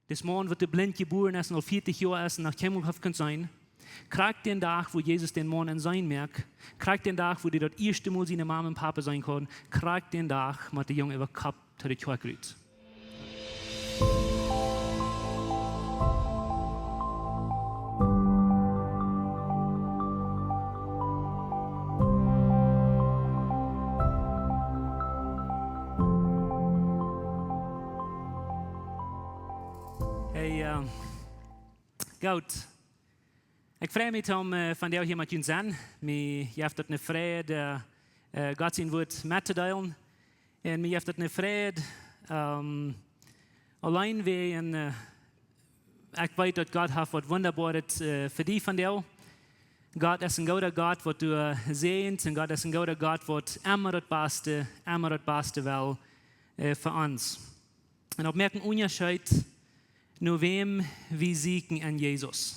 das Mann wird der blind geboren ist und noch 40 Jahre ist und nach Himmelhof kann sein. Kriegt den Tag, wo Jesus den Mann in sein merkt. Kriegt den Tag, wo die dort erste Mal seine Mama und Papa sein können. Kriegt den Tag, mit der Junge über Kopf zu der Kjoakj. Hey, goed. Ik freue mich om van jou hier met jullie zijn. Je hebt het een vrede, God zijn woord met te delen. En je hebt het een vrede, alleen weer. En ik weet dat God heeft wat wonderbaarheid voor die van jou. God is een goede God wat du ziet. En God is een goede God wat immer het beste wil voor ons. En op merken onderscheid, nur wem wir siegen an Jesus.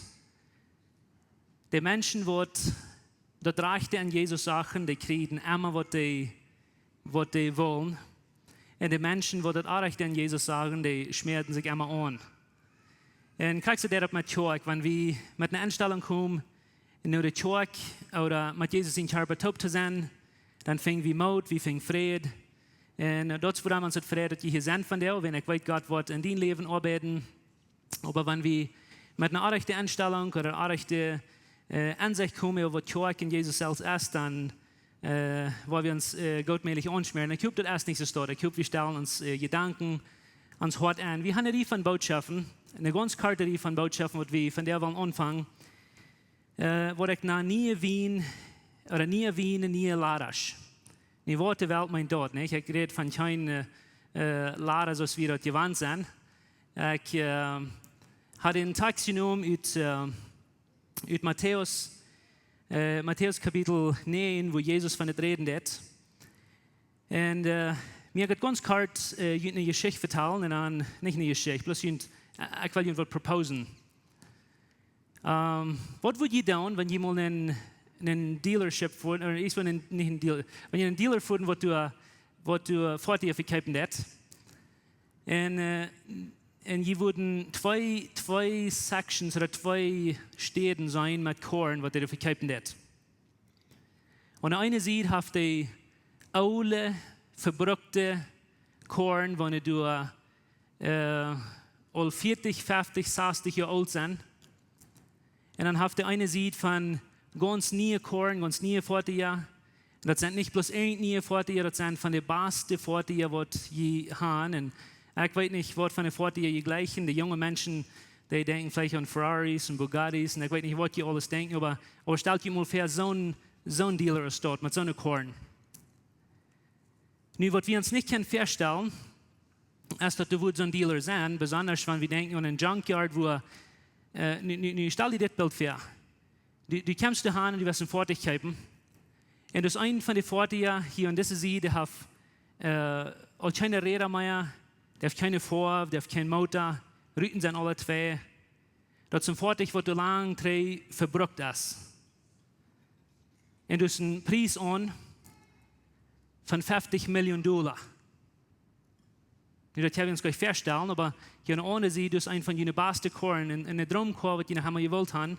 Die Menschen, die das Rechte an Jesus sagen, die kriegen immer, was die wollen. Und die Menschen, die das Rechte an Jesus sagen, die schmerzen sich immer an. Und kriegst du das mit Kjoakj, wenn wir mit einer Einstellung kommen, in der Kjoakj oder mit Jesus in Körper taub zu sein, dann fängt wir Mut, wir fängt Frieden. Und dort wird uns das Frieden, dass wir hier sind von dir, wenn ich weiß, Gott wird in dein Leben arbeiten. Aber wenn wir mit einer rechten Einstellung oder einer rechten Ansicht kommen, über was Kjoakj in Jesus selbst ist, dann wollen wir uns gottmäßig anschmieren. Ich glaube, das ist nicht so stark. Ich glaube, wir stellen uns Gedanken ans Hort an. Wir haben eine Reihe von Botschaften, eine ganz kurze Reihe von Botschaften, die wir von der wollen anfangen, wo ich nach Wien, Ladasch. Die Worte Welt mein dort. Ich rede von keinem Ladasch, als wir dort gewandt sind. Ich hatte einen Text genommen aus Matthäus Kapitel 9, wo Jesus von der Reden hat. Und mir hat ganz kurz eine Geschichte vertellen, und dann, nicht eine Geschichte, bloß ich will Ihnen was proposen. Was würdet ihr tun, wenn ihr mal einen Dealership führen, oder ich will nicht einen Dealer, wenn ihr einen Dealer führen, was du vor dir verkaufen hättest? Und je würden zwei Sections oder zwei Städten sein mit Korn, was ihr verkaufen hättet. Und eine Seite hat die alte, verbrückte Korn, wenn du all 40, 50, 60 Jahre alt sind. Und dann habt ihr eine Seite von ganz neuen Korn, ganz neuen 40 Jahre. Das sind nicht bloß neue 40 Jahre, das sind von den besten 40 Jahren, die je haben. Und ich weiß nicht, was von den 40 Jahren gleichen. Die jungen Menschen, die denken vielleicht an Ferraris und Bugattis. Und ich weiß nicht, was die alles denken. Aber stellt euch mal vor, so ein Dealer ist dort mit so einem Korn. Nun, was wir uns nicht feststellen können, ist, dass du so ein Dealer sein, besonders wenn wir denken an einen Junkyard, wo stell dir das Bild vor. Du kommst daheim und du wirst ein Fahrzeug kaufen. Und das ist ein von den Fahrzeugen hier an dieser Seite, der hat keine Räder mehr, der hat keine Vor, der hat keinen Motor, Rüten sind alle zwei. Das ist ein Fahrzeug, das lang verbrückt ist. Und du hast einen Preis an von $50 Millionen. Das können wir uns gleich feststellen, aber hier an der anderen Seite ist ein von den besten Korn, in der Drumkorn, die wir haben gewollt haben.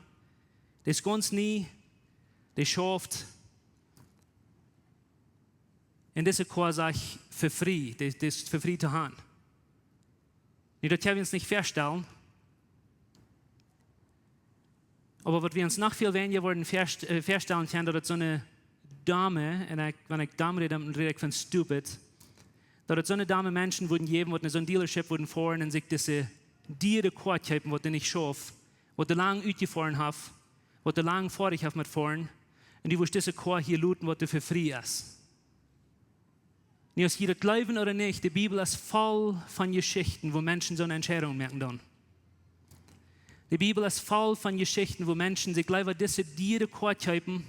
Das ist ganz nie, das schafft. Und diese Korn sage ich für frei, das ist für frei zu haben. Das können wir uns nicht feststellen. Aber was wir uns noch viel weniger wollen feststellen können, dass so eine Dame, und wenn ich Dame rede, dann rede ich von stupid, dass so eine Dame Menschen würden geben, die so ein Dealership würden fahren und sich diese Diere Quad kaufen, was die nicht schaffen, was die lang ausgefahren haben, was die lang vor dich haben mit fahren, und die würden diese Quad hier looten, was die für frei ist. Nicht aus jeder glauben oder nicht, die Bibel ist voll von Geschichten, wo Menschen so eine Entscheidung merken dann. Die Bibel ist voll von Geschichten, wo Menschen sich gleich diese Diere Quad kaufen,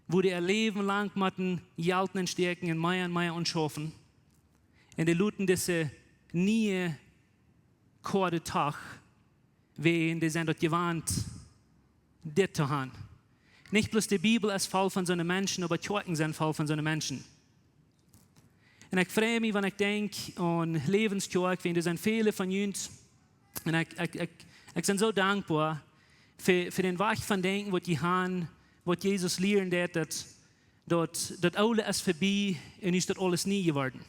wo die ihr Leben lang mit den Jalten entstecken in Meier und Schafen. Und die looten diese nie Quad Tag, wie die sind dort gewarnt, das zu haben. Nicht bloß die Bibel ist voll von so einem Menschen, aber Kjoakj sind voll von so einem Menschen. Und ich freue mich, wenn ich denke an Läwens Kjoakj, wenn das sind viele von uns, Und ich bin so dankbar für den Weg von Denken, was die haben, was Jesus lehren hat, dass alles ist vorbei und ist das alles nie geworden.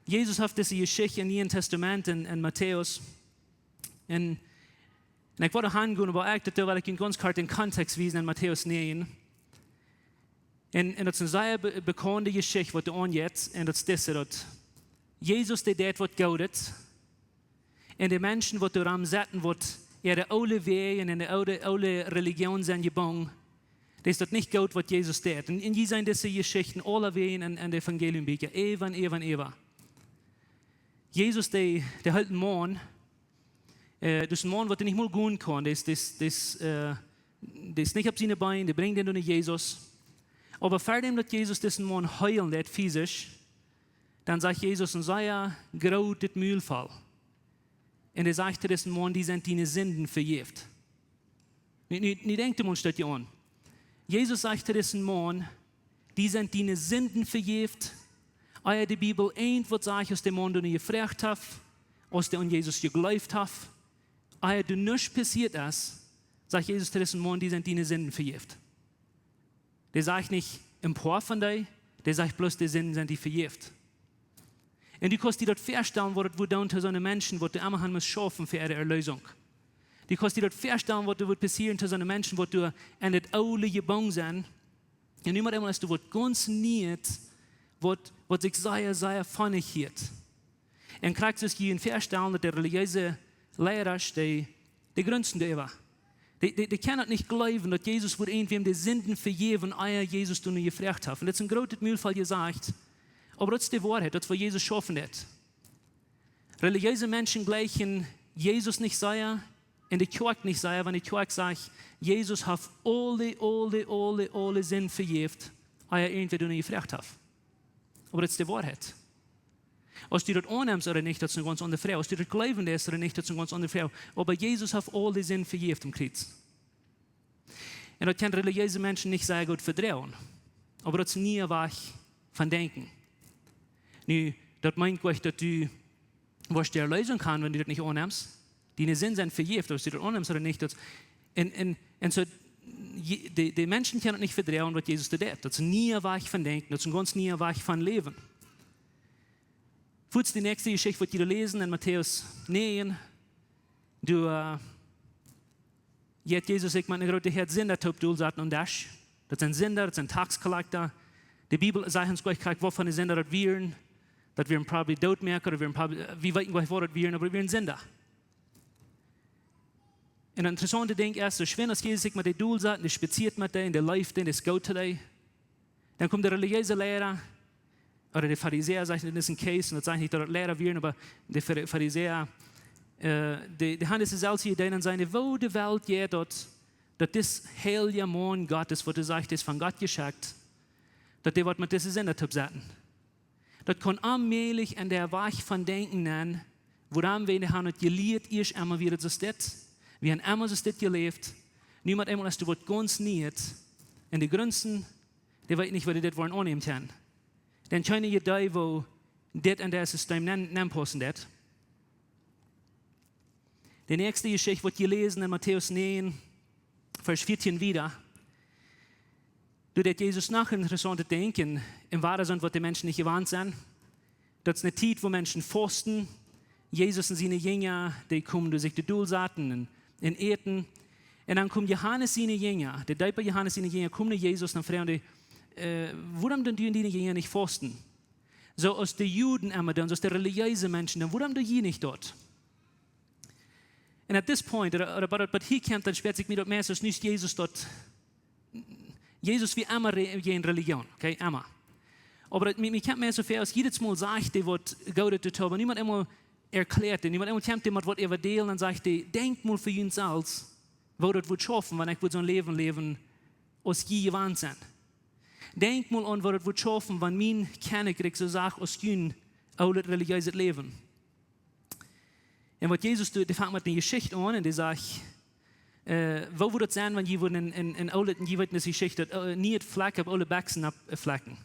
Jesus hat diese Geschichte im Neuen Testament in Matthäus. Und ich wollte hingehen, aber weil ich in ganz kurz den Kontext wiesen in Matthäus 9. Und das ist eine sehr bekannte Geschichte, was du jetzt, und das ist das, dass Jesus, der das, was Gott ist, und die Menschen, die daran sitzen, die ihre alle Wege und alle Religion sind gebaut, das ist nicht Gott, was Jesus tut. Und die sind diese Geschichten alle Wegen in den Evangeliumbüchern, ewig. Jesus, der hält einen Mann, das ist ein Mann, der nicht mal gehen kann, das ist nicht auf seine Beine, der bringt ihn durch Jesus. Aber vor dem, dass Jesus diesen Mann heilen lässt, physisch, dann sagt Jesus, und sei ja graut das Mühlfall. Und er sagt zu diesem Mann, die sind deine Sünden vergeben. Nicht denkt dem uns das ja an. Jesus sagt zu diesem Mann, die sind deine Sünden vergeben. Eier die Bibel ein, was sagt, aus dem Mann, den ihr gefragt habt, aus der an Jesus geglaubt habt. Eier du nichts passiert ist, sagt Jesus zu diesem Mann, die sind deine Sünden vergeben. Der sagt nicht ein paar von dir, der sagt bloß, die Sünden sind die vergeben. Und du kannst dir dort feststellen, was das unter so einem Menschen, was du immer haben musst schaffen für ihre Erlösung. Du kannst dir dort feststellen, was wird passieren unter so einem Menschen, was du in das Aule gebaut sind. Und immer als du was ganz nicht, was sich sehr funnig hielt. Und kriegst du dir feststellen, dass der religiöse Ladasch, die grünsten darüber. Die können nicht glauben, dass Jesus wird irgendwem die Sünden vergeben, ehe Jesus du nicht gefragt hast. Und das ist ein großes Mühlfall gesagt. Aber das ist die Wahrheit, das was Jesus schaffen hat. Religiöse Menschen gleichen Jesus nicht sehr, und die Kjoakj nicht sehr, wenn die Kjoakj sagt, Jesus hat alle Sünden vergeben, ehe irgendwie du nicht gefragt hast. Aber das ist die Wahrheit. Als du das annimmst oder nicht, das ist eine ganz andere Frage. Als du das glauben lässt oder nicht, das ist eine ganz andere Frage. Aber Jesus hat alle Sünden vergeben im Kreuz. Und das können religiöse Menschen nicht sehr gut vertrauen. Aber das ist nie ein Weg von Denken. Nu, das meint euch, dass du was die Erlösung kann, wenn du das nicht annimmst. Deine Sünden sind vergeben, ob du das annimmst oder nicht. Und so, die Menschen können nicht vertrauen, was Jesus tut. Das ist nie ein Weg von Denken, das ist ein ganz nie ein Weg von Leben. Kurz die nächste Geschichte, die wir lesen in Matthäus 9. Jetzt Jesus sagt, man gerade der Sünder top Dulsaten und Ladasch. Das sind Sünder, das sind Taxcollector. Die Bibel sagt uns gleich, wovon die Sünder das wären. Das wären probably Doodmerker, oder wie weit gleich, wo das wären, aber wir wären Sünder. Und das interessante Ding ist, so schwer, dass Jesus sich mit den Dulsaten, der spaziert mit denen, der läuft denen, das geht zu denen. Dann kommt der religiöse Lehrer, oder der Pharisäer, sagt, das ist ein Case, und das sagt nicht, dass das Lehrer wären, aber der Pharisäer, die haben diese selbst Ideen und sagen, wo die Welt geht, dass das heilige Mann Gottes, was du sagst, ist von Gott geschickt, dass die was mit diesen Sünder sagen. Das kann allmählich an der Weg von Denken nennen, woran wir haben nicht gelehrt, ist immer wieder so das. Wir haben immer so das gelebt. Niemand einmal, als du was ganz nicht, in die Grünsten, die weiß nicht, was die das wollen annehmen können. Dann keine Idee, wo das an das System nennen passen das. Die nächste Geschichte wird gelesen in Matthäus 9, Vers 14 wieder. Du, dass Jesus nach interessante Denken im Wahrheit sind, was die Menschen nicht gewarnt sind. Das ist eine Zeit, wo Menschen fasten. Jesus und seine Jünger, die kommen durch sich die Dulsaten und eten. Und dann kommt Johannes seine Jünger, der Deiper Johannes seine Jünger, kommen zu Jesus und fragen die, warum denn die Jünger nicht fasten? So aus den Juden immer dann, so aus den religiösen Menschen, dann warum die nicht dort? Und at this point, aber hier kommt dann später sich mit mehr, dass nicht Jesus dort, Jesus wie immer in Religion, okay, immer. Aber mir kommt mehr so viel aus, jedes Mal sagt er, was Gott tut, aber niemand immer erklärt, niemand immer kommt jemand, was er erzählt, dann sagt er, denk mal für uns als, wo das wird schaffen, wenn ich so ein Leben leben, aus je gewandt sind. Denk mal an, was das wird schaffen, wenn mein Kennekrieg so sagt, aus jün, all das religiöse Leben. Und was Jesus tut, der fängt mit einer Geschichte an und der sagt, wo würde es sein, wenn jemand in alle Geschichte nie ein Fleck auf alle Bäcksen abflecken?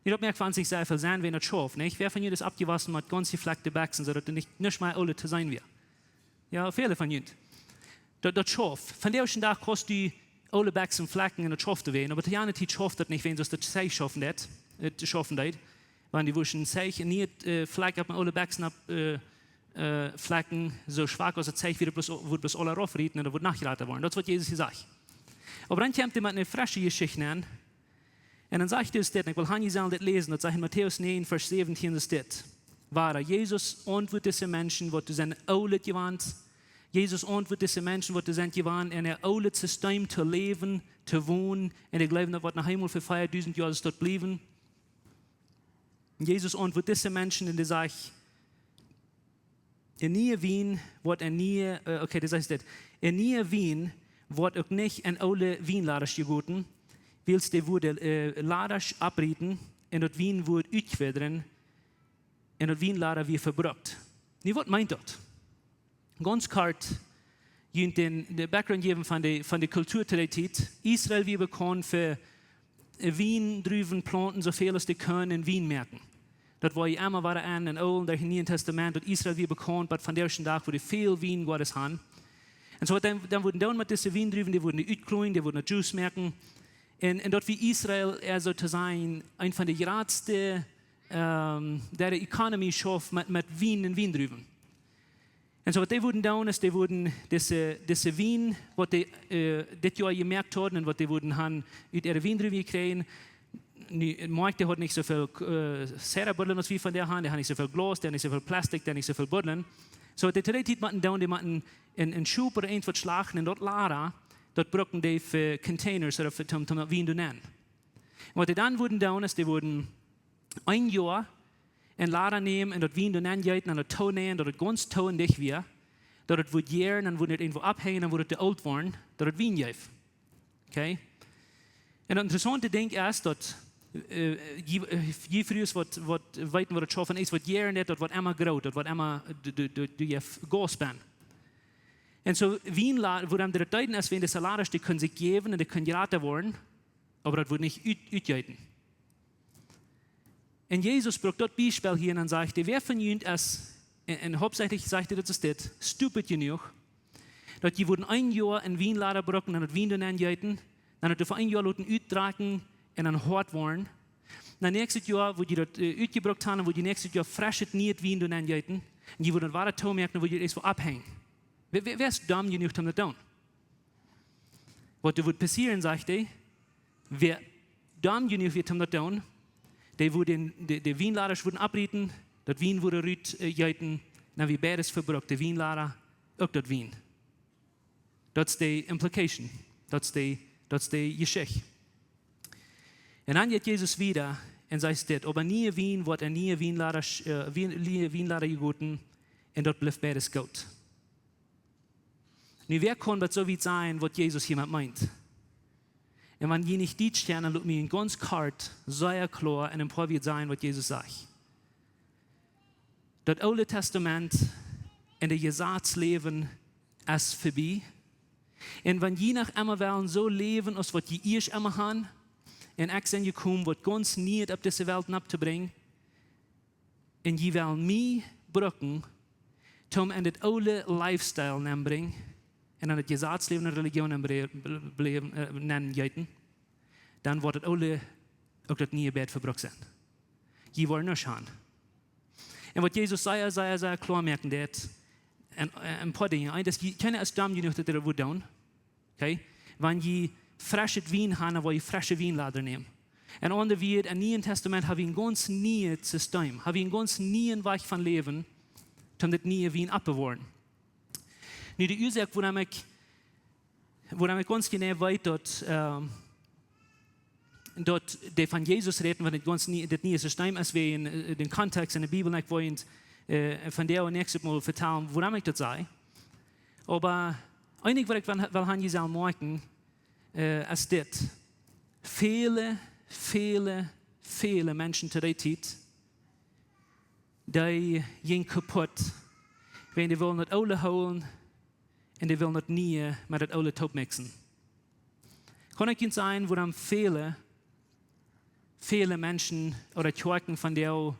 Ich habe mir von sich sehr sein, wenn das schafft. Wer von ihr das abgewaschen hat, ganz gefleckte Bäcksen, sodass nicht mal alle zu sein wird. Ja, viele von ihnen. Das schafft. Von der Tag kannst du alle Backs und Flecken in der Schaft wehen, aber die andere Zeit schafft das nicht, wenn sie das Zeich schaffen das. Wenn die wischen Zeich nie Fleck auf alle Backs ab Flecken so schwach als das Zeich wird bloß alle raufreden und da wird nachgeraten worden. Das ist, was Jesus gesagt. Aber dann kommt jemand eine frische Geschichte an. Und dann sagt er das, ich will Hanni das lesen, das sagt in Matthäus 9, Vers 17, das steht. War Jesus antwortet diese Menschen, die sind oudet gewandt. Jesus antwortet diese Menschen, die sind gewandt, in ein oudet System zu leben, zu wohnen, und ich glaube, das wird nach einmal für 5000 Jahre dort bleiben. Und Jesus antwortet diese Menschen, und er sagt, in nie Wien wird das heißt das, in nie Wien wird auch nicht ein oude Wien Ladasch gegoten, willst du wurde Ladasch abreden, und dort Wien wird uitquedren, und dort Wien Ladasch wie verbrucht. Nie was meint das? Ganz kort, den Background geben von der Kultur der Zeit. Israel wie bekannt für Wien drüben planten, so viel als die können in Wien merken. Das war ja immer war an in Old, im Neuen Testament, und Israel wie bekannt, aber von der ersten Tag wurde viel Wien Gottes haben. Und so dann wurden dann mit diesen Wien drüben, die wurden uitkloien, die wurden Jews merken. Und dort wie Israel so zu sein, ein von der geradsten, der Economy schafft mit Wien in Wien drüben. Und so was die wurden down ist, die wurden diese Wien, was die das Jahr gemerkt haben und was die wurden haben, uit ihre Wien drüben gekriegt. Die Markt hat nicht so viel Serabuddeln als wie von der Hand, der hat nicht so viel Glas, der hat nicht so viel Plastik, der hat nicht so viel Buddeln. So die drei Zeit machen down, die machen in Schub oder irgendwas schlagen und dort Lara, dort brauchen die für Containers oder für Wien zu nennen. Und was die dann wurden down ist, die wurden ein Jahr in Lara nehmen und dort Wien zu nennen, und dort Tau nehmen, dort ganz Tau und dich wir, dort wird jähren, dann wurde irgendwo abhängen, dann wurde alt worden, dort Wien jäf. Okay? Und das interessante Ding ist, dass je früher was weiten, was das schaffen ist, was jähren dort wird immer groß, dort wird immer du Gas bin. Und so Wien, wo dann der Deuten ist, wenn die Salarisch, die können sich geben und die können geraten werden, aber das wird nicht uitgeiten. Und Jesus braucht dort Beispiel hier und sagt, wer von ihnen ist, und hauptsächlich sagt er, das ist das, stupid genug, dass die wurden ein Jahr in Wien laden brauchen und dann Wien dann angeiten, dann hat er für ein Jahr Leuten uittragen und dann hart waren. Dann nächstes Jahr, wo die dort uitgebracht haben, wo die nächstes Jahr frisch nicht Wien dann angeiten, und die wurden wahre Tau merken, wo die erst abhängen. Wer ist dumm genug, um das zu tun? Was wird passieren, sagt er, wer dumm genug wird, um das zu tun, die Wienlader wurden abreden, das Wien wurde rütgeiten, dann wie beides verbrucht, die Wienlader, auch das Wien. Das ist die Implication, das ist die Geschichte. Und dann geht Jesus wieder und sagt, aber nie Wien wird nie Wienlader gegoten, und dort bleibt beides gut. Nu, wer kann das so weit sein, was Jesus hier meint? Und wenn je nicht die Sterne, dann mir ganz kalt, sehr klar, und ein paar wird sein, was Jesus sagt. Das Alte Testament in der Gesetzleben ist vorbei. Und wenn je nach immer wollen so leben, als was die erst immer haben, und ich sind gekommen, was ganz nicht auf diese Welt abzubringen, und die wollen mich brauchen, um in das alte Lifestyle zu bringen, und an das Gesetzleben und Religion nennen jeiten, dann wird das alle auch das nie Bett verbrochen sein. Die wollen nicht haben. Und was Jesus sehr klar merken, das ein paar Dinge. Eines, keiner ist dumm genug, dass das tun. Okay? Wenn die frische Wein haben, dann wollen die frische Weinlader nehmen. Und andere wird im Neuen Testament haben wir ein ganz neues System, haben wir ein ganz neuen Weg von Leben, um das neue Wein abzubewahren. Nu, die Ursache, wo ich ganz genau weiß, dass die von Jesus reden, wenn das neue System ist, wie in den Kontext in der Bibel nicht wollen, von der und nächstes Mal vertellen, woran ich das sage. Aber einig, was ich will han Jesus merken, ist das. Viele Menschen zu der Zeit, die gehen kaputt, wenn die wollen das Alte holen, und die wollen das nie mit das Alte Top mixen. Kann ich Ihnen sagen, wo dann viele Menschen oder Kjoakjen von der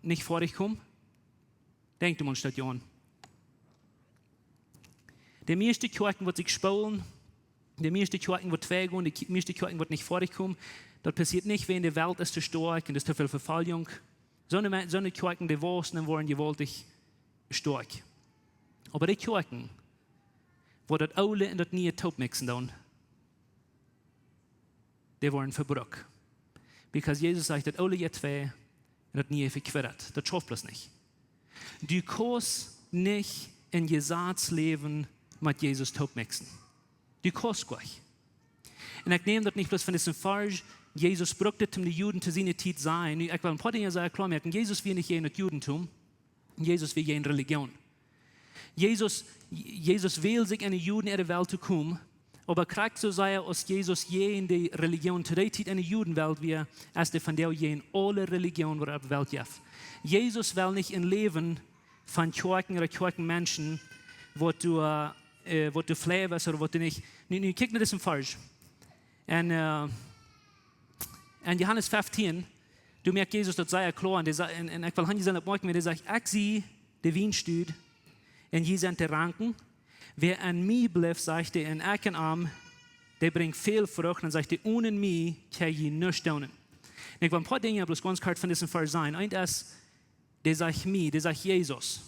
nicht vor dich kommen? Denkt um uns das an. Die meeste Kjoakj wird sich spolen, die meeste Kjoakj wird weggehen, die meeste Kjoakj wird nicht vorkommen. Das passiert nicht, wenn die Welt ist zu stark und es ist zu viel Verfallung. So eine Kjoakj, die wachsen und waren gewaltig stark. Aber die Kjoakj, wo das Alte und das Neue taub mixen dann, die waren verbrochen. Because Jesus sagt, das Alte jetzt weh und das Neue verquert. Das schafft das nicht. Du kannst nicht in Gesetz leben mit Jesus taub mixen. Du kannst gleich. Und ich nehme das nicht bloß von diesem Falsch, Jesus brauchte es, um die Juden zu seiner Zeit sein. Ich will ein paar Dinge sagen, klar merken, Jesus will nicht jenes Judentum, Jesus will jene Religion. Jesus will sich in die Juden in der Welt zu kommen, aber kriegt so sei aus Jesus je in die Religion zu der Zeit in der Judenwelt wie als der von der je in alle Religionen auf der Welt jef. Jesus will nicht ein Leben von Kjoakj oder Kjoakj Menschen, wo du fläbst oder wo du nicht. Nu kijk naar dit falsch. En Johannes 15, du merkst Jesus, dat sei klar. En ik wil han zeggen op morgen, der sagt, ik zie de Wien stuurt en je zijn te ranken. Wer an mij blijft, zegt hij, en ik en arm, der bringt veel vrucht. En zegt hij, ohne mij kan je niets doen. En ik wil een paar dingen bloß ganz kort van dit falsch zijn. Eén is, der sagt mij, der sagt Jesus.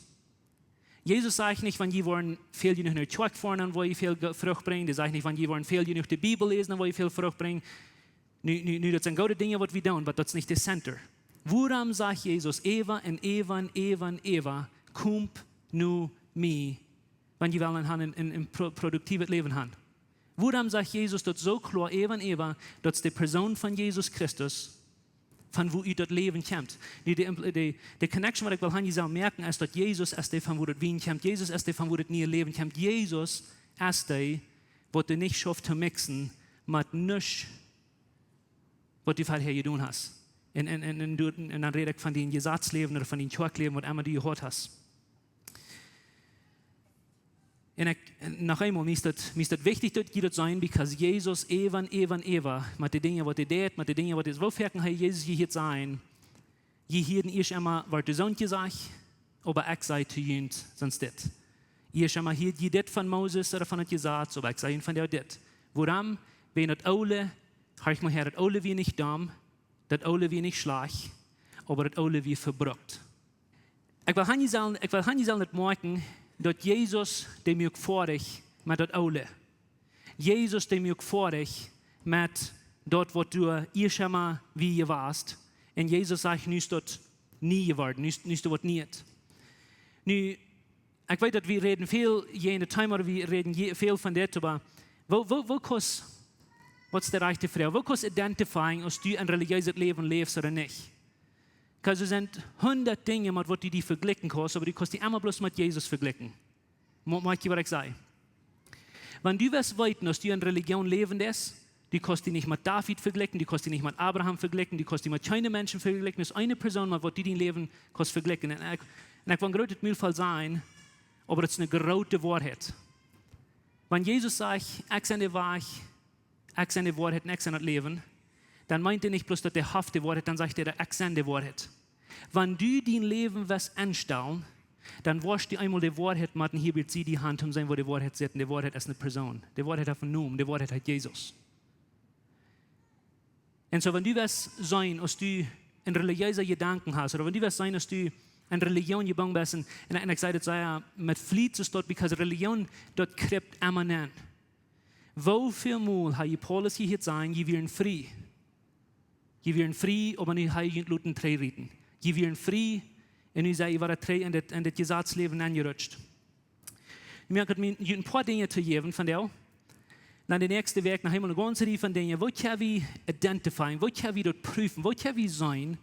Jesus sagt nicht, wenn je wollen viel genug naar Kjoakj fahren, wo je viel Frucht bringen. Der sagt nicht, wenn je wollen viel genug die Bibel lesen, wo je viel Frucht bringen. Nu, dat zijn gute Dinge, wat we doen, maar dat is niet de center. Waarom sagt Jesus, Eva, kommt nu mij, wenn je wel een productief leven hebben? Waarom sagt Jesus dat zo klar, Eva, dat is de persoon van Jesus Christus, van wo u dat leven komt. De connection wat ik wil gaan zou merken is dat Jezus is de van wo dat wien komt. Jezus is de van wo dat nieuwe leven komt. Jezus is de wat u niet schafft te mixen met niets wat u vorher gedaan hast. En dan red ik van die Gesetzleben oder van die Kjoakj-leven wat immer du gehört hast. En nog eenmaal is dat wichtig dat je dat zijn, because Jesus Eva, met de dingen wat hij deed, met de dingen wat hij wil werken, hij Jezus hier zijn. Je hielden eerst immer, wat de zoon gezegd, aber ik zei te junt, sonst dit. Eerst immer hield je dit van Moses oder van het Gesetz, aber ik zei van jou dit. Waarom? Wenn het oude, hart mal her, het oude wie niet dom, dat oude wie niet slag, aber het oude wie verbrukt. Ik wil gaan je niet merken, dat Jezus dem ook vorig met dat oude. Jezus dem ook vorig met dat wat du eerst maar wie je warst. En Jezus zegt, nu is dat niet geworden, nu is dat wat niet. Nu, ik weet dat we reden veel, je in de tijd, maar we reden veel van dit, maar wat is de rechte vraag? Wo kannst du identifizieren, als du ein religiöses Leben lebst oder nicht? Because er sind 100 Dinge, mit wat du die vergleichen kannst, aber du kannst die immer bloß mit Jesus vergleichen. Mag je wat ik zei? Wenn du wirst weiten, dass du in Religion leben ist, du kannst die nicht mit David vergleichen, du kannst die nicht mit Abraham vergleichen, du kannst die mit keinem Menschen vergleichen. Das ist eine Person, mit der du dein Leben kannst vergleichen. Und ich will ein großes Müllfall sein, aber es ist eine große Wahrheit. Wenn Jesus sagt, ich bin der Weg, ich bin die Wahrheit und ich bin das Leben, dann meint er nicht bloß, dass der Haft die Wahrheit, dann sagt er, ich bin die Wahrheit. Wenn du dein Leben was anstellen, dann wirst du einmal die Wahrheit machen, hier wird sie die Hand um sein, wo die Wahrheit sitzt, und die Wahrheit ist eine Person. Die Wahrheit hat einen Namen, die Wahrheit hat Jesus. Und so, wenn du was sein, als du ein religiöser Gedanken hast, oder wenn du was sein, als du eine Religion gebaut bist, und ich sage das ja, mit Flieh ist dort, because Religion dort kriegt immanent. Wo viel Mal hat Paulus hier gesagt, je werden frei. Je werden frei, aber nicht hat je Luten drei reden. Je werden frei, und ich sage, ich war drei in das Gesetzleben angerutscht. Ich möchte mir ein paar Dinge zu geben von dir. Dann der nächste Weg, nach einmal eine ganze Reihe von Dingen, wo können wir identifizieren, wo können wir dort prüfen, wo können wir sein,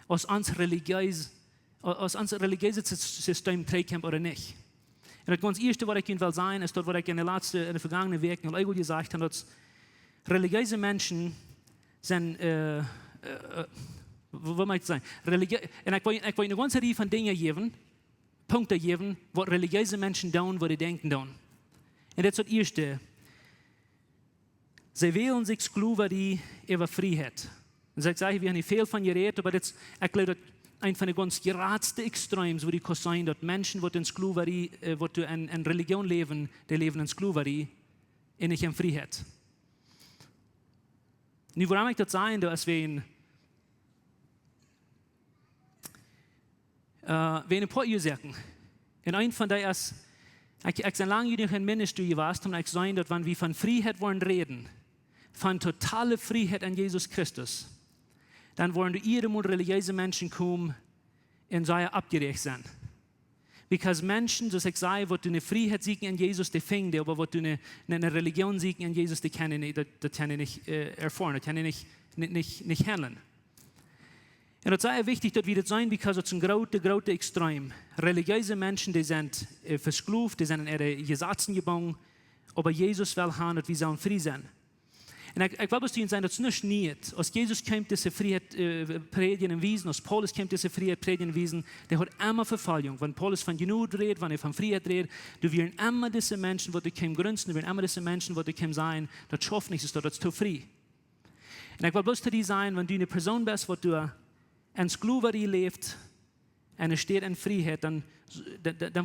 aus unser religiöses System trägt oder nicht. Und das ganz Erste, was ich Ihnen will sagen, ist dort, was ich in den vergangenen Wochen auch gesagt habe, dass religiöse Menschen sind, was möchte ich sagen? Und ich will eine ganze Reihe von Dingen geben, Punkte geben, was religiöse Menschen tun, was sie denken tun. Und das ist das Erste. Sie wählen sich Sklaven, die über Freiheit. Und ich sage, wir haben nicht viel von geredet, aber jetzt, ich glaube, ein von den ganz geradsten Extremen, wo die kann sein, dass Menschen, die in Sklaverei, die in Religion leben, die leben in Sklaverei und nicht in Freiheit. Nu, warum ich das sagen, da ist wir ein paar Ursachen. Und ein von denen ist, ich bin lange in Ministry gewesen, und ich sage, dass wenn wir von Freiheit wollen reden, von totaler Freiheit an Jesus Christus, dann wollen wir jedem religiöse Menschen kommen und sei abgerecht sein. Because Menschen, so ich sage, wo du eine Freiheit siegen an Jesus, die finden die, aber wo du eine Religion siegen an Jesus, die können nicht erfahren, die können nicht handeln. Und das ist wichtig, dass wir das sein, because es ist ein großer Extrem. Religiöse Menschen, die sind versklavt, die sind in ihre Gesetze gebunden, aber Jesus will haben, dass wir sollen frei sein. Und ich will bloß sagen, dass es nicht. Als Jesus kam, diese Freiheit predigen und wiesen, als Paulus kam, diese Freiheit predigen und wiesen, der hat immer Verfallung. Wenn Paulus von Genug redet, wenn er von Freiheit redet, du wirst immer diese Menschen, die du grünzen, du wirst immer diese Menschen, die du sein, das schafft nicht, das ist zu frei. Und ich will bloß dir sagen, wenn du eine Person bist, die du in Sklaverei lebt, und es steht in Freiheit, dann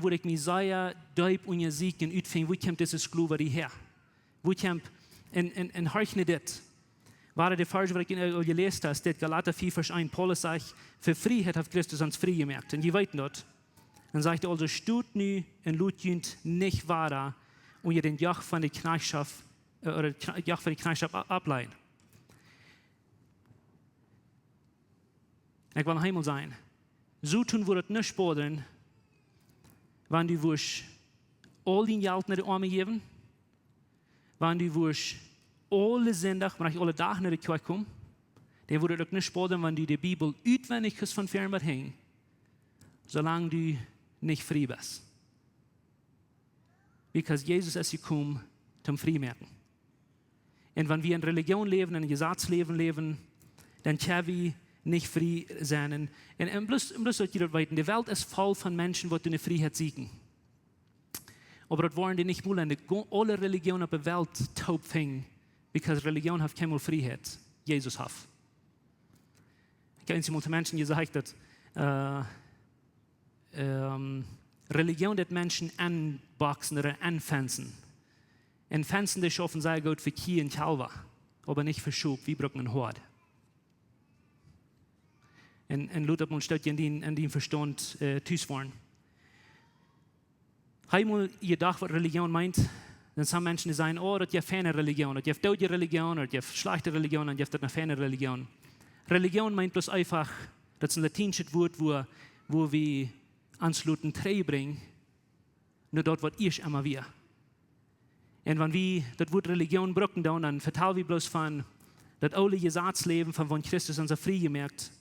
würde ich mich sehr deep untersuchen und utfinden, wo kommt diese Sklaverei her? Wo kommt en harkne dit. Waar de vers wat ik gelezen heb, steht Galater 4, Vers 1. Paulus sagt, für Freiheit hat Christus uns frei gemacht. Und je weet dat. Dann sagt er also, stut nu en laat junt nicht wahr, und ihr den Joch von der Knechtschaft, oder Joch von der Knechtschaft ableiden. Ich will noch einmal sagen, so tun wir das nicht bodern, wenn du wirst all dein Geld nach den Armen geben, wenn du wirst alle Sonntag, wenn ich alle Tage nach der Kirche komme, dann würde das nicht sparen, wenn du die Bibel auswendig hast von fern bis hin, solange du nicht frei bist. Because Jesus ist gekommen, zum Freimerken. Und wenn wir in Religion leben, in Gesetzleben leben, dann können wir nicht frei sein. Und bloß sollt ihr das weiten, die Welt ist voll von Menschen, die eine Freiheit suchen. Aber das wollen die nicht wollen. Alle Religionen auf der Welt taub fingen, because Religion hat keine Freiheit. Jesus hat. Ich habe einmal zu Menschen gesagt, dass Religion das Menschen anboxen oder anfenzen. Und Fenzen, die schaffen sehr gut für Kühe und Kälber, aber nicht für Schub, wie brauchen ein Hort. Und Luther muss dort in den Verstand tüß waren. Einmal gedacht, was Religion meint, dann sind Menschen, die sagen, oh, das ist ja feine Religion, das ist deutsche Religion, oder das ist schlechte Religion, und das ist eine feine Religion. Religion meint bloß einfach, das ist ein latinisches Wort, wo wir anschluten Trei bringen, nur dort, was ich immer wir. Und wenn wir das Wort Religion brauchen, dann vertellen wir bloß von das alte Gesetzleben, von wann Christus uns frei gemerkt.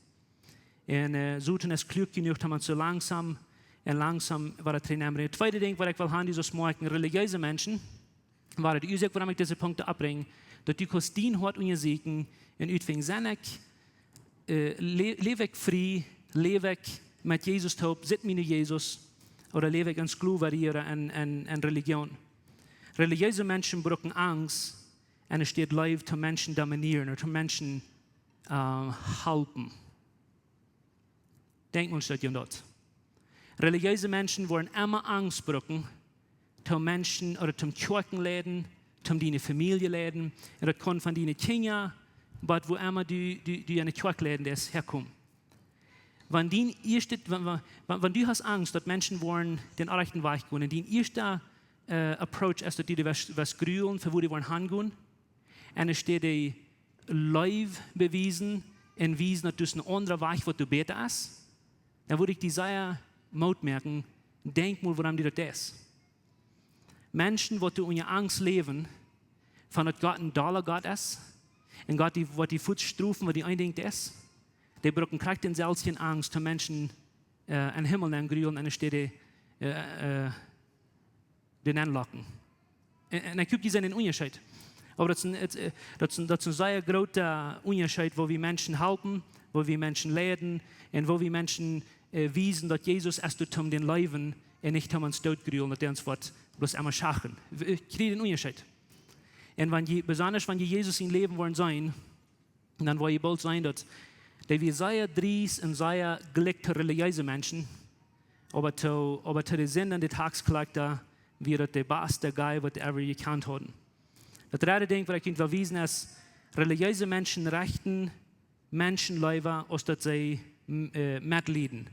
Und so tun es klug genug, haben wir so langsam war das drin. Das zweite Ding, was ich will haben, dieses Morgen, religiöse Menschen, war die Ursache, warum ich diese Punkte abbringe, dass die Kostien hat und siegen, und utfing senek, lebe ich frei, lebe ich mit Jesus taub, sit mir Jesus, oder lebe ich in Sklaverei oder in Religion. Religiöse Menschen brauchen Angst, und es steht live, zu Menschen dominieren, oder zu Menschen halten. Denkt uns das dort. Religiöse Menschen wollen immer Angst brauchen, zum Menschen oder zum Kirchenläden, zum deine Familie läden. Und das kann von deinen Kindern, aber wo immer du in eine Kirchenläden herkommst. Wenn du hast Angst, dass Menschen wollen den rechten Weg gehen, und dein erster Approach ist, dass die was grülen, für wo die wollen hingehen, und es steht die live bewiesen, und wiesen, dass du einen anderen Weg, wo du besser ist, dann würde ich die sehr Mut merken, denk mal, woran die das ist. Menschen, die in Angst leben, von dass Gott ein toller Gott ist, und Gott, die Fußstrufen, was die eindenkt ist, die brauchen kriegt den selbsten Angst, dass Menschen in Himmel angrühen, und steht den anlocken. Und ich habe diesen Unterschied. Aber das ist ein sehr großer Unterschied, wo wir Menschen helfen, wo wir Menschen lehren, und wo wir Menschen wiesen, dass Jesus erst um den Leben und nicht um uns Tod gerührt, dass der uns bloß einmal schachen. Ich kriege den Unterschied. Und besonders wenn die Jesus in Leben wollen sein, dann wollen ihr bald sein, dass die wir sehr dries und sehr gelickte religiöse Menschen, aber zu den Sinn und die Taxkollector, wie das der beste Guy, was ever gekannt haben. Das dritte Ding, was ich Ihnen verwiesen ist, religiöse Menschen rechten Menschenleben, als dass sie mitleiden.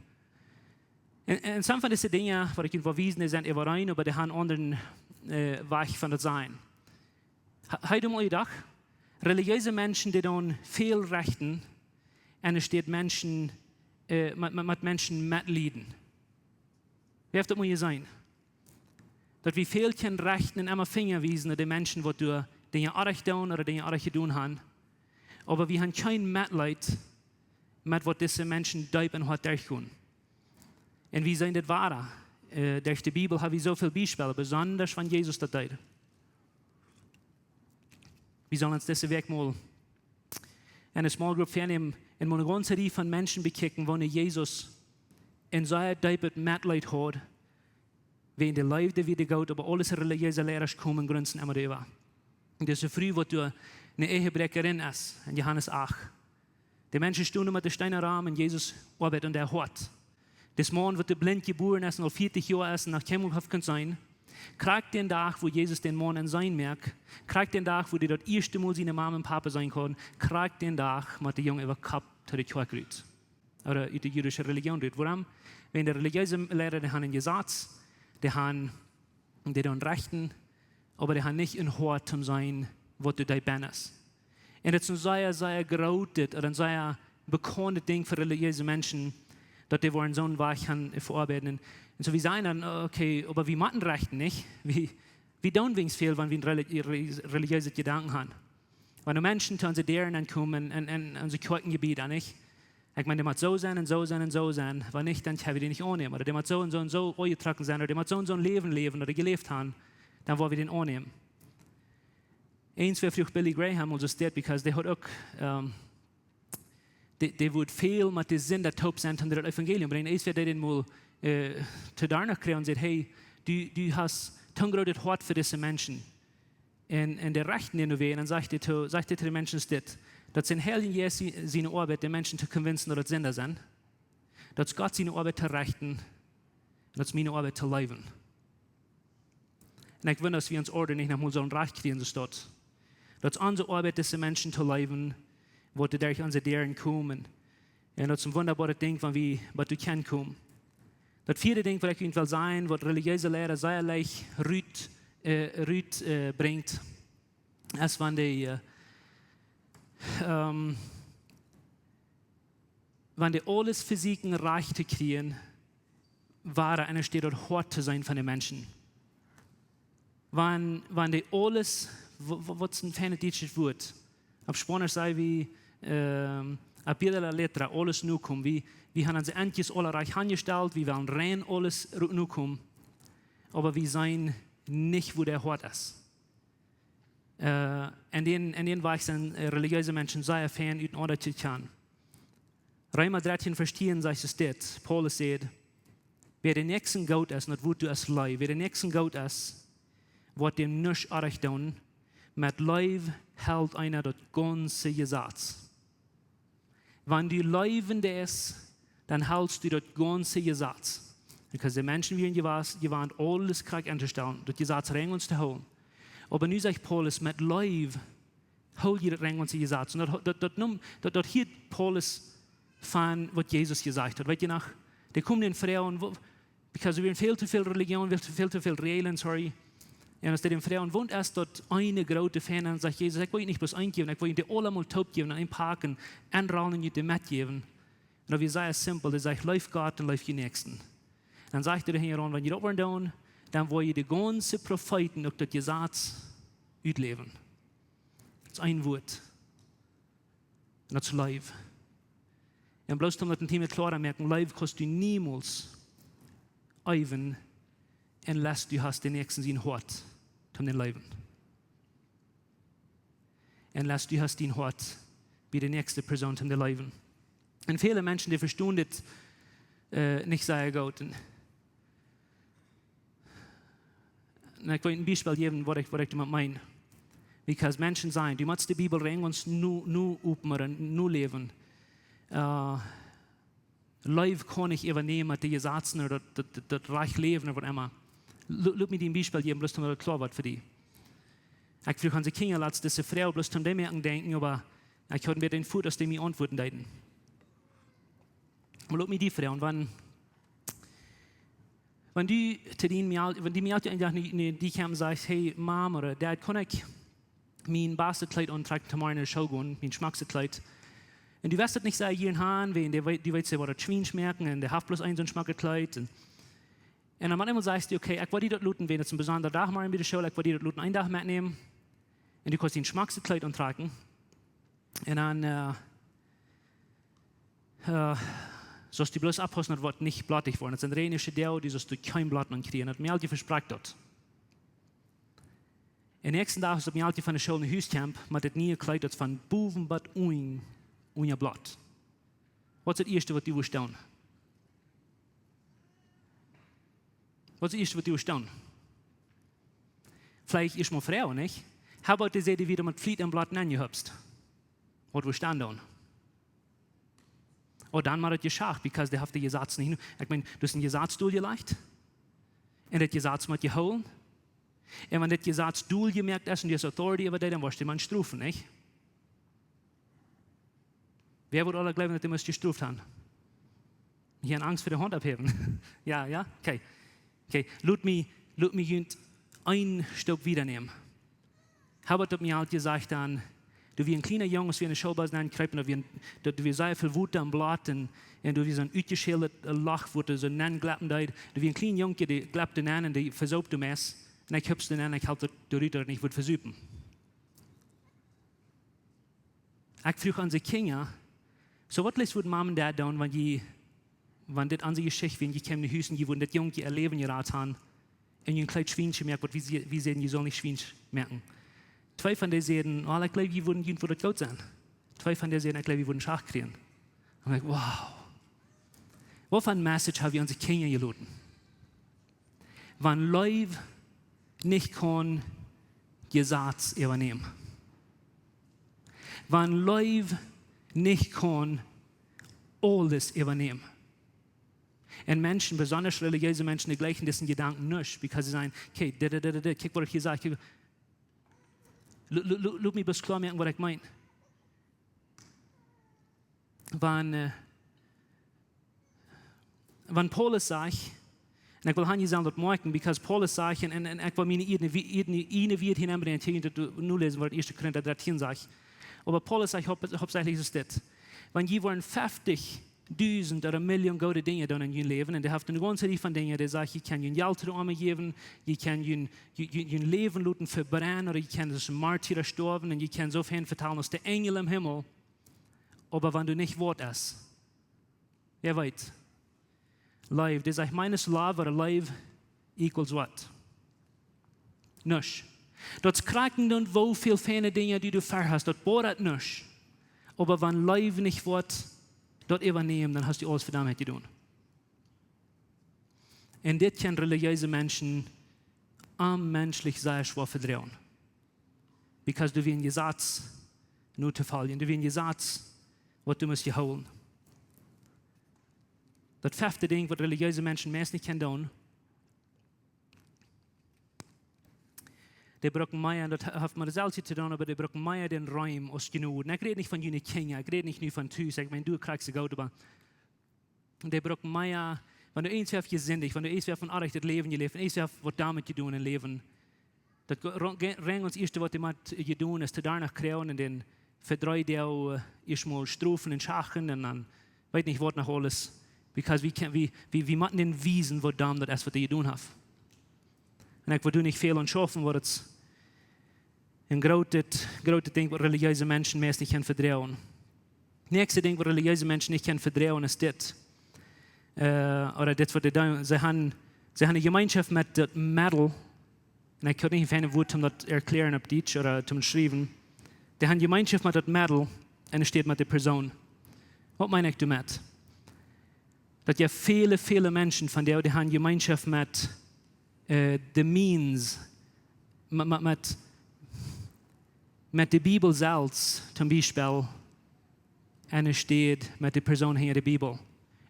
Und some von diesen Dingen, was ich Ihnen verwiesen ist, sind überein, aber die haben einen anderen Weg von das Sein. Heute mal gedacht, religiöse Menschen, die dann viel rechten, und es steht Menschen, mit Menschen mitleiden. Wie hat das mal sein? Dass wir viel können rechten und immer Finger wiesen an die Menschen, die du Dinge arg tun oder Dinge arg tun haben. Aber wir haben kein Mitleid mit was diese Menschen deupen und durchgehen. Und wie sind das wahr? Durch die Bibel haben wir so viele Beispiele, besonders von Jesus das tut. Wir sollen uns diesen Weg mal in einer Small Group vornehmen und eine ganze Reihe von Menschen bekicken, wo Jesus in seiner Deibet Mitleid hat, wie in der Leute wieder geht, aber alles religiöse Lehrer kommen grünzen immer drüber. Und das ist so früh, wo du eine Ehebrecherin ist, in Johannes 8. Die Menschen stehen mit dem Steiner Rahmen und Jesus arbeitet und er hat. Das Mann wird blind geboren ist und noch 40 Jahre ist und nach Himmelhof kann sein. Kriegt den Tag, wo Jesus den Mann in sein merkt, kriegt den Tag, wo die dort erste Mal seine Mama und Papa sein können, kriegt den Tag, mit der Junge über Kopf zu der Kjoakj rührt. Oder in die jüdische Religion rührt. Warum? Wenn die religiösen Lehrer, die haben einen Gesetz, die dann rechten, aber die haben nicht in Hort zum sein, was du da bist. Und das ist ein sehr gerautet oder ein sehr bekanntes Ding für religiöse Menschen, dass die wollen so einen Weg verarbeiten. Und so wie sagen dann, okay, aber wir machen Rechten nicht. Wir tun wenigstens viel, wenn wir religiöse Gedanken haben. Wenn die Menschen zu unseren Deren kommen, in unser Kirchengebiet an, nicht? Ich meine, die muss so sein und so sein und so sein. Wenn nicht, dann können wir die nicht annehmen. Oder die muss so und so eingetragen sein. Oder die muss so und so ein Leben leben oder gelebt haben. Dann wollen wir den annehmen. Eins wäre vielleicht Billy Graham, also steht, because der hat auch, der wird viel mit dem Sinn der Taub sein, um das Evangelium bringen. Eins wäre den mal zu danach kriegen und sagt, hey, du hast tungrodet hart für diese Menschen. Und der Rechten, den du wählst, dann sagt er zu den Menschen, dass sein Herr Jesus seine Arbeit, die Menschen zu convincen, dass Sünder sind. Dass Gott seine Arbeit zu rechten und dass meine Arbeit zu leben. Und ich wünsche, dass wir uns Orde nicht nochmal so ein Recht kriegen, so steht. Dass unsere Arbeit, diese Menschen zu leben, wo die durch unsere Deren kommen. Und das ist ein wunderbares Ding, wenn wir bei du kennen kommen. Das vierte Ding, was ich Ihnen will sagen, was religiöse Lehrer sehr leicht Rüt bringt, ist, wenn die alles Physiken reich zu kriegen, war einer steht dort hart zu sein von den Menschen. Wenn die alles, was ein phänotypisches Wort, auf Spanisch sei wie a pie la letra alles nu kommen, wie haben sie endlich alle reich angestellt, wie wollen rein alles nu kommen, aber wir sein nicht, wo der Hort ist. In den Weg sind religiöse Menschen sehr fern, in Order zu können. Römer 13 verstehen, sagt es das. Paulus sagt, wer den nächsten Gott ist, nicht wo du es leih, wer den nächsten Gott ist, wird dem nicht arg tun, mit Leib hält einer das ganze Gesetz. Wenn du Leibende ist, dann hältst du das ganze Gesetz. Weil die Menschen wie gewarnt, alles krieg anzustellen, das Gesetz rein uns zu holen. Aber nun sagt Paulus, mit Leib hol ihr das rein uns Gesetz. Und das hier Paulus von, was Jesus gesagt hat. Weißt du noch, der kommt in Frauen, because wir haben viel zu viel Religion, viel zu viel Regeln, sorry. Und als der den Frauen wohnt erst dort eine große Fan und sagt, Jesus, ich will ihn nicht bloß eingeben, ich will ihn dir alle mal taub geben, einpacken, anrollen und dir mitgeben. Und wir sagen es simpel, er sagt, läuft Gott und läuft die Nächsten. Dann sagt er hier, wenn ihr das wollt tun, dann wollt ihr die ganze Propheten auf das Gesetz ausleben. Das ist ein Wort. Und das ist Leib. Und bloß um das ein Thema klarer merken, Leib kannst du niemals eiven, unless du hast den Nächsten sein Hort zum den Leben. Unless du hast den Hort wie die nächste Person zum den Leben. Und viele Menschen, die verstehen das nicht sehr gut. Und ich will ein Beispiel geben, was ich damit meine. Weil Menschen sagen, du musst die Bibel rein und nur üben oder nur leben. Leib kann ich übernehmen, die Gesetzen oder das Reich leben oder was immer. Lass mich dir ein Beispiel geben, bloß damit das klar wird für die. Ich frage unsere Kinder, als diese Frau, bloß zum dem denken, aber ich kann mir den Fuß aus dem ich antworten deuten. Und lass mich die Frau, wenn du zu denen, wenn die mir die kommen und sagen, hey Mom oder Dad, kann ich mein Bastelkleid antragen, tomorrow in der Show gehen, mein Schmackskleid. Und du wirst das nicht sagen, hier in Hahn, weil die weißt ja, was das Schwein schmecken, und der hat bloß ein so ein Schmackkleid. Und dann manchmal sagst du, okay, ich will dir das looten, wenn es ein besonderer Tag mal in der Show, ich will dir das looten einen Tag mitnehmen. Und du kannst den Schmackskleid antragen. Und dann, sollst du bloß abpassen, das wird nicht blattig worden. Das ist ein rheinische Dau, die sollst du kein Blatt kriegen. Das mir halt versprach dort. Am nächsten Tag ist mir halt von der Schule in Huiskamp mit dem neuen Kleid, das von boven bis unter Blatt. Was ist das Erste, was du willst tun? Was ist das Erste, was du willst tun? Vielleicht ist mal Frau, nicht? How about die Seite wieder mit Fliet im Blatt angehüpst? Was willst du tun? Oder dann mal das Geschach, because der hat die Gesetz nicht. Ich meine, du hast ein Gesetz durchgelegt und das Gesetz mit geholt. Und wenn das Gesetz durchgemerkt ist und die Authority über dich, dann wirst du man strafen, nicht? Wer wird alle glauben, dass die gestraft haben? Ich habe Angst vor der Hand abheben. ja? Okay. Lass mich ein Stück wiedernehmen. Habert hat mir halt gesagt, dann, du wie ein kleiner Junge, wie eine Schulbase ankreifen, du wie sehr viel Wut am Blatt und du wie so ein utgeschält Lach, wo du so nennen glappen da, du wie ein kleiner Junge, der glaubt den an und der versucht du es, und ich hüpfst den an, ich halte den Ritter und ich würde versuchen. Ich frage an die Kinder, so was lässt Mom und Dad tun, wenn das an die Geschichte, wenn die kommen in die Hüsen, die das Junge erleben geraten haben, und ein kleines Schweinchen merken, wie sie sehen, die sollen nicht Schweinchen merken. Zwei von denen sagen, oh, ich glaube, die würden irgendwo das Geld sein. Zwei von denen sagen, ich glaube, die würden Schach kriegen. Und ich, wow. Was für ein Message haben wir unsere Kinder gelassen? Wenn Leib nicht kann Gesetz übernehmen. Wenn Leib nicht kann alles übernehmen. Und Menschen, besonders religiöse Menschen, die gleichen diesen Gedanken nicht, weil sie sagen, okay, guck, was ich hier sage. Lass mich bloß klar merken, was ich meine. Wenn Paulus sagt, und ich will nicht sagen, das merken, weil Paulus sagt, und ich will meine eine wird hineinbringen, dass du nur lesen, was 1. Korinther 13 sagt. Aber Paulus sagt, hauptsächlich ist das. Wenn die wollen 50.000 oder Millionen gute Dinge tun in ihrem Leben, und die haben eine ganze Reihe von Dingen, die sagen, ich kann ihnen Geld zu den Armen geben, ich kann ihnen Leben lassen verbrennen, oder ich kann das Martyrer sterben, und ich kann so viel verteilen als der Engel im Himmel. Aber wenn du nicht Wort hast, wer weiß, Leib, das sagt, meines Love oder Leib equals what? Nichts. Das kriegen dann wo viel feine Dinge, die du verhast, das bohrt nichts. Aber wenn Leib nicht wird, dort übernehmen, dann hast du alles für damit getan. Und das können religiöse Menschen menschlich sehr schwer verdrehen. Because du wirst ein Gesetz nur zu folgen. Du wirst ein Gesetz, was du musst holen. Das fünfte Ding, was religiöse Menschen meist nicht tun, die brauchen mehr, das hat man das selbst zu tun, aber die brauchen mehr den Raum als genug. Und ich rede nicht von jenen Kindern, ich rede nicht nur von Tüß, ich meine, du kriegst Geld, aber die brauchen mehr, wenn du eins wirst gesündigt, wenn du eins wirst von Arbeit das Leben gelebt, eins wirst was damit tun im Leben, das rennt uns erste, was damit tun ist, danach kriegen und dann verdreht er erstmal Strophen und Schachen und dann weiß nicht, was noch alles. Because wir machen den Wiesen, was damit das ist, was die tun haben. Und ich will nicht viel und schaffen, was das ein großes Ding, was religiöse Menschen meist nicht verdrehen. Das nächste Ding, was religiöse Menschen nicht verdrehen, ist das. Oder das, was sie haben eine Gemeinschaft mit dem Mädel. Und ich kann nicht ein Wort um das erklären auf Deutsch oder zum Schreiben. Die haben eine Gemeinschaft mit dem Mädel und es steht mit der Person. Was meine ich damit? Dass ja viele Menschen von der, die haben Gemeinschaft mit the means, mit der Bibel selbst, zum Beispiel, en steht mit der Person hier in der Bibel.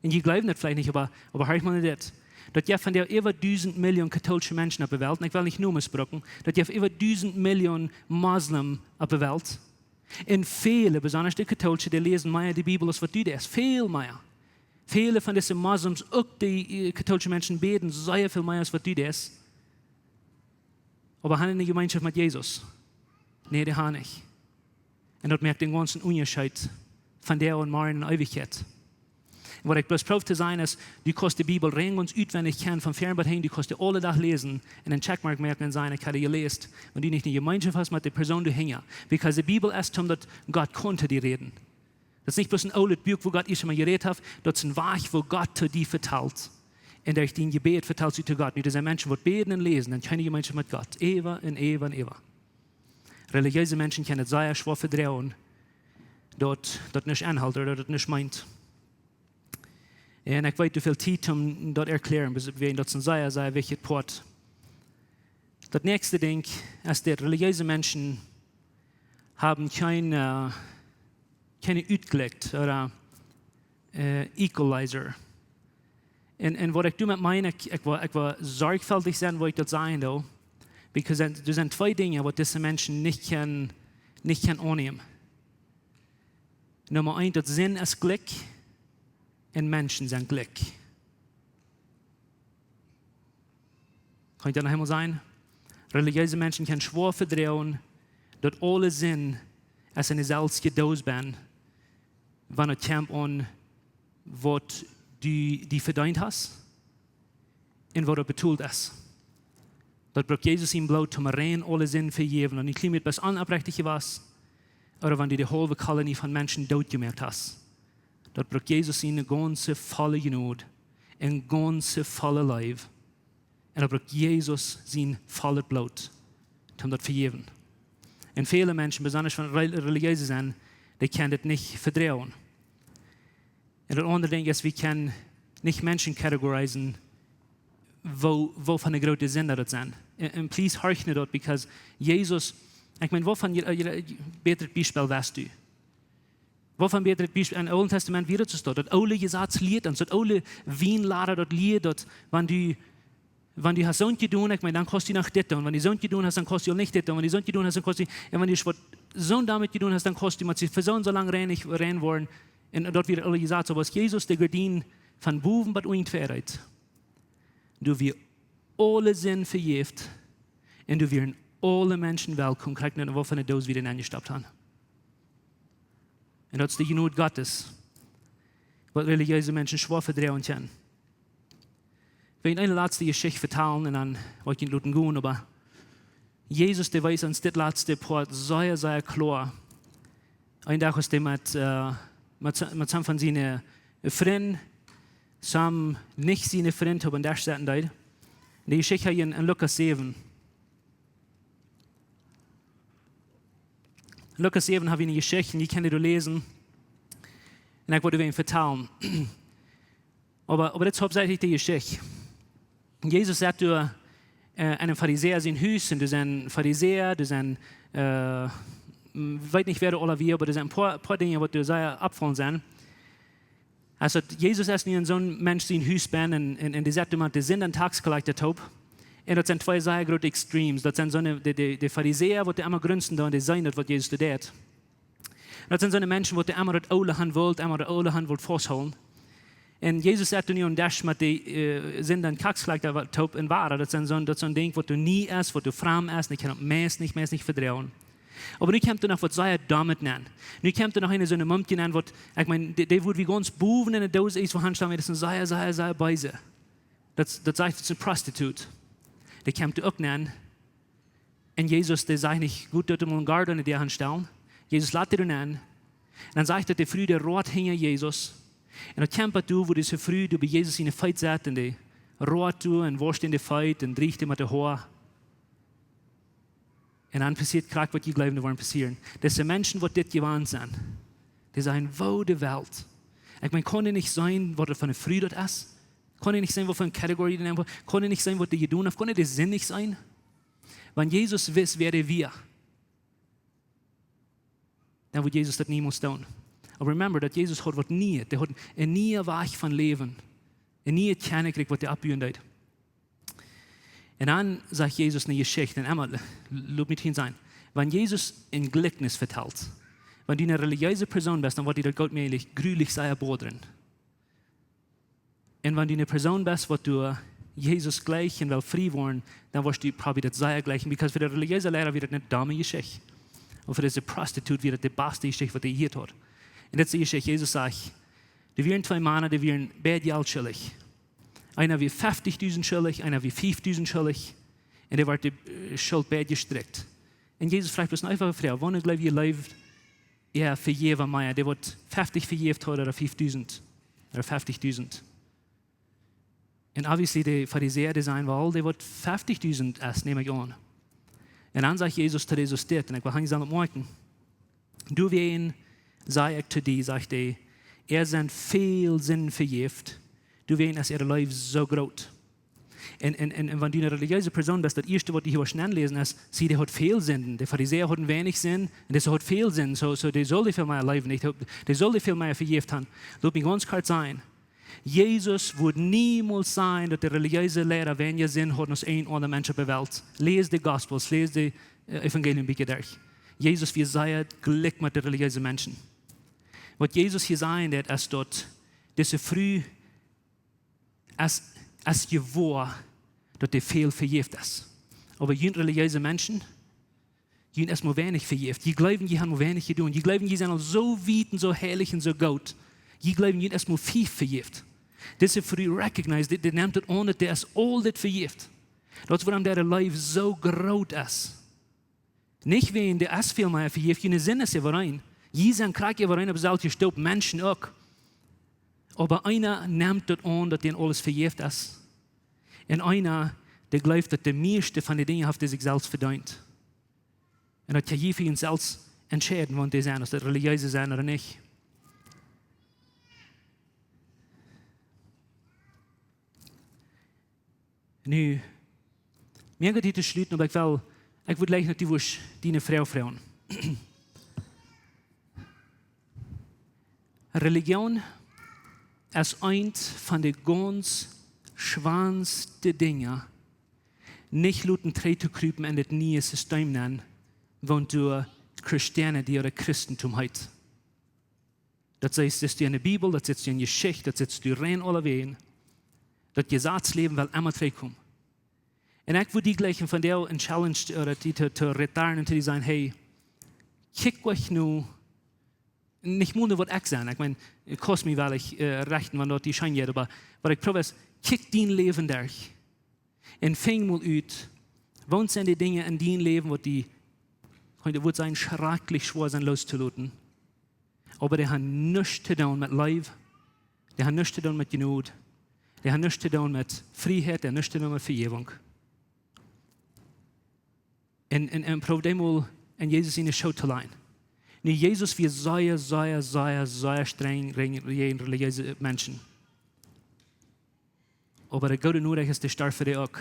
Und je glauben das vielleicht nicht, aber hör ich mal das. Dat je van der über 1000 Millionen katholische Menschen op de wereld, en ik wil niet noemen spreken, dat je über 1000 Millionen Muslimen op de wereld. En vele, besonders de katholische, die lesen meer de Bibel als wat du das. Veel meer. Viele von diesen Muslims, auch die katholischen Menschen beten sehr viel mehr als was du das. Aber haben eine Gemeinschaft mit Jesus? Nee, die haben nicht. Und dort merkt den ganzen Unterschied von der und morgen in Ewigkeit. Und was ich bloß prof zu sein ist, du kannst die Bibel rein und auswendig kennen, von fern bis hin, du kannst die alle Tag lesen und einen Checkmark merken und sagen, ich habe die gelesen. Und du nicht eine Gemeinschaft hast mit der Person, du hängst. Weil die Bibel ist, dass Gott konnte die reden. Das ist nicht bloß ein altes Buch, wo Gott schon mal geredet hat, das ist ein Werk, wo Gott zu dir vertelt. Und durch den Gebet vertelt sie zu Gott. Nicht, dass ein Mensch wird beten und lesen, dann keine Gemeinschaft mit Gott. Ewa und Ewa und Ewa. Religiöse Menschen können sehr schwer verdrehen, dort nicht anhalten oder dort nicht meint. Und ich weiß, wie viel Zeit, um dort erklären, bis wir das ein sehr wichtiges Port. Das nächste Ding ist, dass religiöse Menschen haben keine Utgelegt oder Equalizer. Und was ich damit meine, ich war sorgfältig sein, wo ich das sagen will, weil das sind zwei Dinge, die diese Menschen nicht annehmen. Nummer 1, das Sinn ist Glück und Menschen sind Glück. Kann ich das noch einmal sagen? Religiöse Menschen können schwer verdrehen, dass alle Sinn als eine selbst Dose bin, wenn es kommt an, was du verdient hast und was betont ist. Das braucht Jesus ihm Blut, um rein alle Sinn vergeben. Und ich liebe etwas unaufrichtig was, oder wenn du die halbe Kolonie von Menschen tot gemerkt hast. Das braucht Jesus ihm eine ganze volle Gnade, ein ganze volle Leib. Und da braucht Jesus sein volles Blut, um das vergeben. Und viele Menschen, besonders wenn religiöse sind, die können das nicht verdrehen. Und das andere Ding ist, wir können nicht Menschen kategorisieren, wo von der großen Sünder das sind. Und please horch nicht dort, because Jesus, ich meine, wovon beter Beispiel weißt du? Wovon beter Beispiel? Im Alten Testament wieder zu stehen, das alle Gesetz lied, und das alle Wienlader dort lied, dort, wenn du hast so getan, ich meine, dann kostet du nach das. Und wenn du so getan hast, dann kostet du nicht das. Und wenn du so getan hast, dann kostet du, und wenn du so damit getan hast, dann kostet du, man sich für so lange rein wollen. Und dort wird alle gesagt, so was Jesus, der Gardin von Buben, was unentfernt. Du wirst alle Sinn verjeft. Und du wirst alle Menschen willkommen, kriegen und wovon die Dose wieder angestoppt haben. Und das ist die Gnade Gottes, was religiöse Menschen schwer verdrehen können. Ich will eine letzte Geschichte vertellen und dann wollte ich nicht gehen, aber Jesus, der weiß uns das letzte Part sehr, sehr klar. Ein Tag ist er mit einem von seinen Freunden, sam nicht seine Freunde, aber da steht da. Die Geschichte hier in Lukas 7. In Lukas 7 habe ich eine Geschichte, die kann ich lesen. Und ich wollte Ihnen vertellen. Aber das ist hauptsächlich die Geschichte. Jesus sagt zu einem Pharisäer sein Haus, und das ist ein Pharisäer, das ist ein, ich weiß nicht, wer du alle wie, aber das sind ein paar Dinge, die sehr abfallen sind. Also Jesus ist nicht so ein Mensch, der ein Haus bin, und die sagt immer, die sind ein Taxcollector top. Und das sind zwei sehr große Extremes. Das sind so die Pharisäer, die immer grünzen, und die sagen, was Jesus tut. Das sind so Menschen, die immer das alle Hand wollen, immer das alle Hand festhalten. Und Jesus sagt nicht, und das mit die sind dann Taxcollector top in Ware. Das sind so ein Ding, was du nie isst, was du fram isst, und ich kann mehr nicht verdrehen. Aber nu kommt er noch was sehr damit nennen. Nu kommt er noch eine so eine Mumpke nennen, was, ich meine, die wird wie ganz Buben in der Dose ist, wo Handstand, das ist ein sehr Beise. Das sagt, das ist eine Prostitute. Die kommt er auch nennen. Und Jesus, der sagt nicht, gut, dort mal einen Garten in der Hand stellen. Jesus lädt er nennen. Und dann sagt er, der früh der Rot hinter Jesus. Und dann kommt er, wo diese früh, du bei Jesus in der Feit setzt, und die Rot du, und wascht in der Feit, und riecht ihm mit der Haar. Und dann passiert gerade, was die glauben, wollen passieren. Das sind Menschen, die das gewarnt sind. Die sagen, wo die Welt? Ich meine, kann nicht sein, was das von der Früh dort ist? Kann nicht sein, was für eine Kategorie die nehmen? Kann nicht sein, was die getan haben? Kann das Sinn nicht sein? Wenn Jesus weiß, wer wir, dann wird Jesus das niemals tun. Aber remember, dat Jesus hat wat nie, der hat een nieuwe weg van leven. Een nieuwe kennekrieg wat der abühen deed. En dan sagt Jesus eine Geschichte, und einmal, lass mich hin sein. Wenn Jesus ein Gleichnis vertellt, wenn du eine religiöse Person bist, dann wird dir Gott mählich grülich sei drin. Und wenn du eine Person bist, wo du Jesus gleichen will, frei worden, dann wirst du probably das sei gleichen, because für den religiösen Lehrer wird das nicht dumme Geschichte. Und für diese Prostitut wird das die beste Geschichte, was er hier hat. Und das ist die Geschichte, Jesus sagt, die wären zwei Männer, die wären beide Geld schuldig. Einer wie 50.000 schuldig, einer wie 5.000 schuldig. Und er wird die Schuld beide gestrickt. Und Jesus fragt bloß eine einfache Frage, wann glaubt ihr lebt, er vergeben mehr, der wird 50 vergeben hat oder 5.000 oder 50.000. Und obviously die Pharisäer, die sagen, well, der wird 50.000 erst, nehme ich an. Und dann sagt Jesus zu Jesus steht, und ich will nicht sagen, morgen, du wen, sage ich zu dir, sagt er sind viel Sinn vergift. Du weißt, dass ihr Leben so groß. Und wenn du eine religiöse Person bist, das erste, was du hier schnell lesen ist, sie, der hat viel Sinn. Der Pharisäer hat wenig Sinn, und das hat viel Sinn. So der soll viel mehr leben nicht, der soll viel mehr vergift haben. Lass mich ganz klar sein. Jesus wird niemals sein, dass der religiöse Lehrer weniger Sinn hat als ein oder Mensch auf der Welt. Lese die Gospels, lese die Evangelien bitte durch. Jesus, wir seien glücklich mit den religiösen Menschen. Was Jesus hier sagen wird, ist dort, dass er früh als gewohr, dass der viel vergift ist. Aber jene religiöse Menschen, die haben erstmal wenig vergift. Die glauben, die haben wenig getan. Die glauben, die sind so weit und so herrlich und so gut. Die glauben, die haben erstmal viel vergift. Das ist früh recognized, die nimmt das an, dass der ist all das vergift. Das ist, warum der Leben so groß ist. Nicht wegen der ist viel mehr vergift, jene Sinn ist ja rein. Die sind krank ja rein, aber solche Staub Menschen auch. Aber einer nimmt das an, dass den alles vergift ist. Und einer, der glaubt, dass der meiste von den Dingen auf die sich selbst verdient. Und das kann jeder für ihn selbst entscheiden, wann die sind, ob das religiöse sind oder nicht. Nu, mir geht heute schließen, aber ich will gleich noch die Frau fragen. Religion ist eins von den ganz schwansten Dingen, nicht luten Tretokrypen in das neue System nennen, wenn du Christianity oder Christentum heit. Das heißt, das ist in der Bibel, das ist in der Geschichte, das ist rein alle Wegen. Das Gesetzleben will immer zurückkommen. Und ich würde die gleichen von der eine Challenge oder die zu retarden und zu sagen, hey, kick euch nur, nicht nur was ich sagen, ich meine, es kostet mich, weil ich rechten, wenn dort die Schein geht, aber was ich probiere ist, kick dein Leben durch. Und fang mal aus, wann sind die Dinge in deinem Leben, wo die, heute wird sein, schrecklich schwer sein, loszulassen. Aber die haben nichts zu tun mit Leib, die haben nichts zu tun mit Genut, die haben nichts zu tun mit Freiheit, die haben nichts zu tun mit Vergebung. Und probier dem mal in Jesus in die Show zu leihen. Nu, Jesus wir sehr streng gegen religiöse Menschen. Aber der Gute nur ist der Stark für dich auch.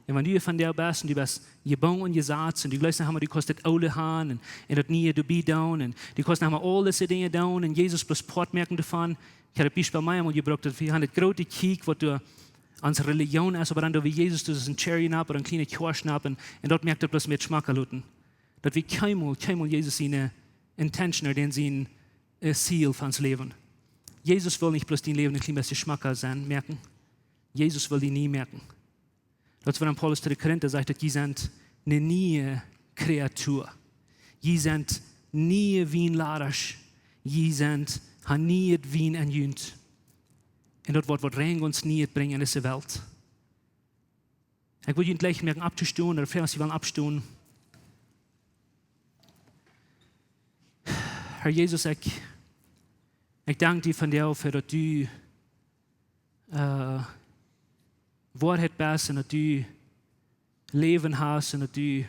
Und wenn du von der bist und du bist geboren und gesagt und du glaubst, du kostet alle haben und das nie du be down und du kostet all diese Dinge down und Jesus bloß Portmerken davon. Ich habe ein Beispiel bei mir mal gebraucht, dass wir haben das große Kiek, was du ans Religion ist, aber dann wie Jesus, du ist ein Cherry ab oder ein kleiner Kjoakj ab und dort merkt er bloß mit Geschmack erluten. Dass wir keinmal Jesus seine Intention oder sein Ziel von uns leben. Jesus will nicht bloß dein Leben ein klein bisschen Geschmack sein, merken. Jesus will die nie merken. Das war dann Paulus zu den Korinther sagt, dass die sind eine neue Kreatur. Die sind nie wie ein Ladasch. Die sind nie wie ein Jünd. Und dort wird rein uns nie bringen in diese Welt. Ich würde Ihnen gleich merken, abzustehen oder vielleicht, Sie wollen abstehen. Herr Jesus, ich danke dir von dir, für dass du Wahrheit bist und dass du Leben hast und dass du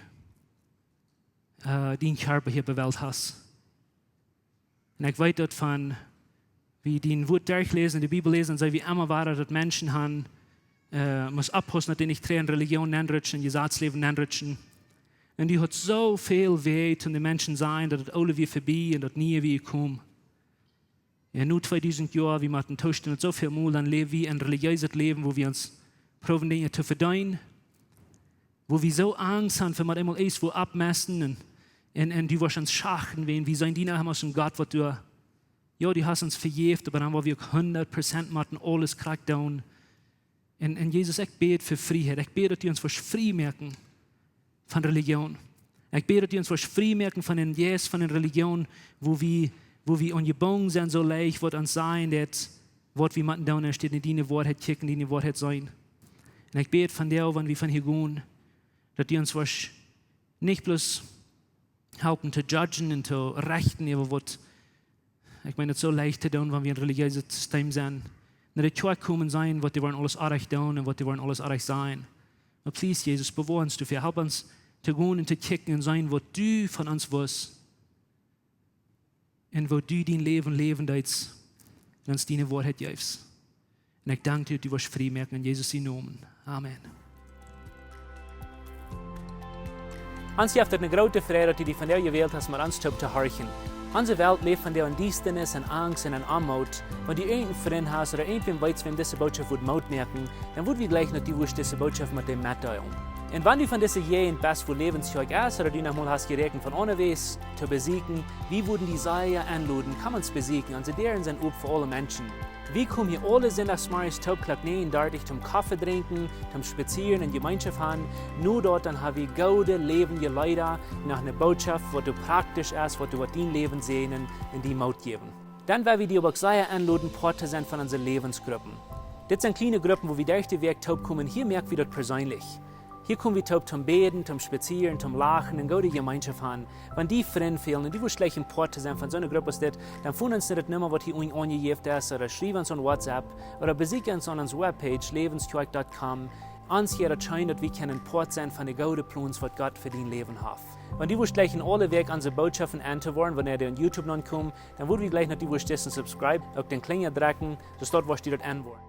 deinen Körper hier bewählt hast. Und ich weiß davon, wie die in Wort durchlesen, die Bibel lesen, sei wie immer war, dass Menschen haben, muss abpassen, dass die nicht in Religion nenrutschen, Gesetzleben nenrutschen. Und die hat so viel weh, und die Menschen sein, dass das alle wie vorbei und das nie wie kommen. Ja, nur 2000 Jahre, wir machen Toast und so viel Mal, dann leben wir ein religiöses Leben, wo wir uns probieren, Dinge zu verdienen, wo wir so Angst haben, wenn wir einmal erst wo abmessen und die wahrscheinlich schachten, wenn wir sein Diener haben aus dem Gott, was du, ja, die hast uns verjährt, aber dann haben wir 100% machen, alles Crackdown. Und Jesus, ich bete für Freiheit. Ich bete, dass die uns was frei merken von Religion. Ich bete, dass die uns was frei merken von den Yes, von den Religion, wo wir ungebunden sind, so leicht wird uns sein, dass was wir machen, da steht in die Wahrheit kicken, die Wahrheit sein. Und ich bete von der, wenn wir von hier gehen, dass die uns was nicht bloß helfen zu judgen und zu rechten, aber was, ich meine, es so leicht zu tun, wenn wir ein religiöses System sind. Nicht die Kjoakj kommen sein, was die wollen alles erreicht tun und was die wollen alles erreicht sein. Aber please, Jesus, bewahr uns dafür, help uns zu gehen und zu kicken und sein, was du von uns willst. Und wo du dein Leben leben willst, und uns deine Wahrheit gibst. Und ich danke dir, dass du wirst frei merken in Jesus' Namen. Amen. Uns heeft het een grote vrede dat u die van jou gewählt hast, maar ons te horchen. Onze Welt lebt von der Diestenis und Angst und Armut. Wenn du irgendeinen Freund hast oder irgendwen weißt, wem diese Botschaft Mut merken, dann würden wir gleich noch die diese Botschaft mit dem mitteilen. Und wenn du von dieser jeden best für Läwens Kjoakj ist oder du nochmal hast gerechnet von unterwegs zu besiegen, wie würden die Seier anladen, kann man es besiegen, und deren sind auch für alle Menschen. Wir kommen hier alle sonntagsmorgens 12:39 zum Kaffee trinken, zum Spazieren und Gemeinschaft haben. Nur dort dann haben wir gute, lebendige Leute nach einer Botschaft, die praktisch ist, die du dein Leben sehen und die Mut geben. Dann werden wir die aber sehr anladen, Part zu sein von unseren Lebensgruppen. Das sind kleine Gruppen, wo wir durch den Weg kommen. Hier merken wir das persönlich. Hier kommen wir zum Beten, zum Spazieren, zum Lachen und gute Gemeinschaft haben. Wenn die Freunde fehlen und die schlecht ein Part zu sein von so einer Gruppe, dann finden uns nicht mehr, was hier angegeben ist, oder schreiben uns an WhatsApp, oder besuchen uns an unserer Webpage, läwenskjoakj.com. Uns hier erscheint, dass wir können Part sein von den guten Plänen, was Gott für dein Leben hat. Wenn die gleich in alle Weg unsere Botschaften anzuhören, wenn ihr auf YouTube noch kommt, dann würden wir gleich noch die subscribe, auf den Klinger drücken, dass dort was die dort anhören.